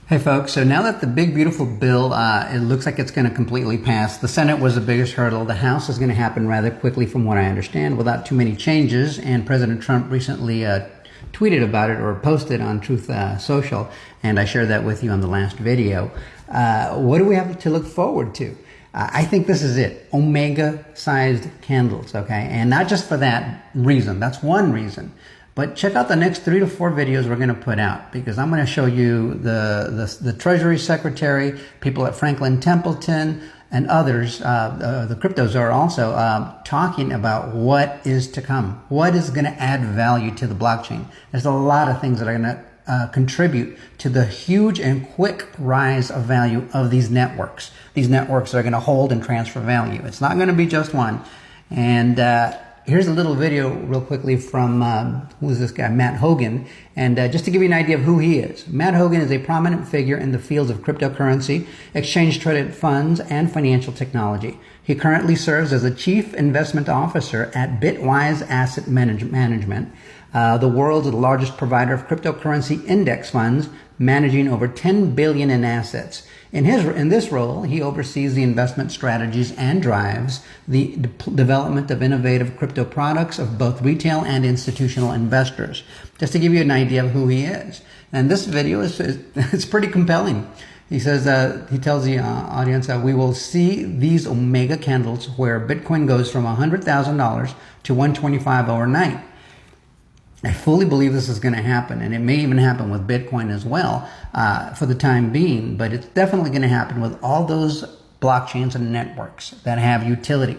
Hey folks, so now that the big beautiful bill, it looks like it's going to completely pass. The Senate was the biggest hurdle. The House is going to happen rather quickly from what I understand without too many changes, and President Trump recently tweeted about it or posted on Truth Social, and I shared that with you on the last video. What do we have to look forward to? I think this is it. Omega-sized candles, okay? And not just for that reason. That's one reason. But check out the next 3 to 4 videos we're going to put out, because I'm going to show you the Treasury Secretary, people at Franklin Templeton, and others, the cryptos are also talking about what is to come, what is going to add value to the blockchain. There's a lot of things that are going to contribute to the huge and quick rise of value of these networks. These networks are going to hold and transfer value. It's not going to be just one. And here's a little video real quickly from, who's this guy? Matt Hougan. And just to give you an idea of who he is. Matt Hougan is a prominent figure in the fields of cryptocurrency, exchange-traded funds, and financial technology. He currently serves as a chief investment officer at Bitwise Asset Management, the world's largest provider of cryptocurrency index funds, managing over $10 billion in assets. In this role, he oversees the investment strategies and drives the development of innovative crypto products of both retail and institutional investors. Just to give you an idea of who he is. And this video is pretty compelling. He says, he tells the audience that we will see these Omega candles where Bitcoin goes from $100,000 to $125 overnight. I fully believe this is going to happen, and it may even happen with Bitcoin as well for the time being, but it's definitely going to happen with all those blockchains and networks that have utility.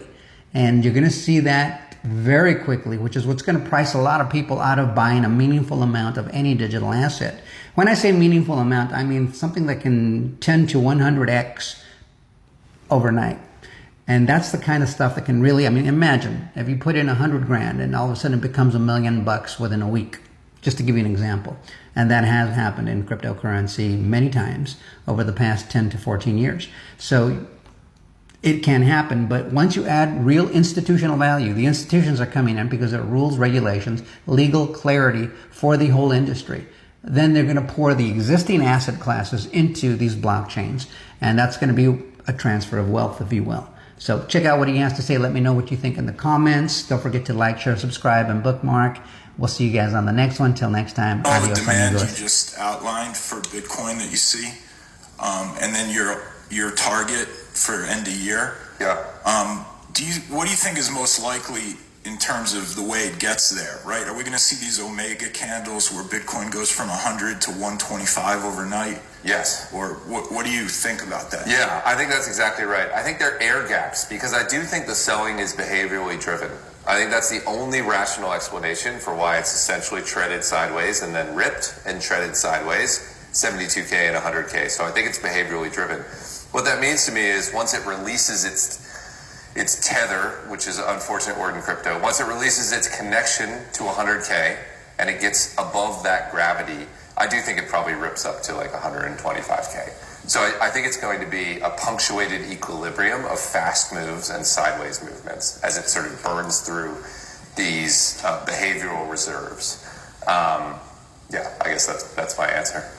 And you're going to see that very quickly, which is what's going to price a lot of people out of buying a meaningful amount of any digital asset. When I say meaningful amount, I mean something that can 10 to 100x overnight. And that's the kind of stuff that can really, I mean, imagine if you put in 100 grand and all of a sudden it becomes $1 million within a week, just to give you an example. And that has happened in cryptocurrency many times over the past 10 to 14 years. So it can happen, but once you add real institutional value, the institutions are coming in because of rules, regulations, legal clarity for the whole industry. Then they're going to pour the existing asset classes into these blockchains. And that's going to be a transfer of wealth, if you will. So check out what he has to say. Let me know what you think in the comments. Don't forget to like, share, subscribe, and bookmark. We'll see you guys on the next one. Till next time. All the demand you just outlined for Bitcoin that you see, and then your target for end of year. Yeah. What do you think is most likely in terms of the way it gets there? Right? Are we going to see these Omega candles where Bitcoin goes from 100 to 125 overnight? Yes. Or what do you think about that? Yeah, I think that's exactly right. I think they're air gaps because I do think the selling is behaviorally driven. I think that's the only rational explanation for why it's essentially treaded sideways and then ripped and treaded sideways, 72K and 100K. So I think it's behaviorally driven. What that means to me is once it releases its tether, which is an unfortunate word in crypto, once it releases its connection to 100K and it gets above that gravity, I do think it probably rips up to like 125K. So I think it's going to be a punctuated equilibrium of fast moves and sideways movements as it sort of burns through these behavioral reserves. Yeah, I guess that's my answer.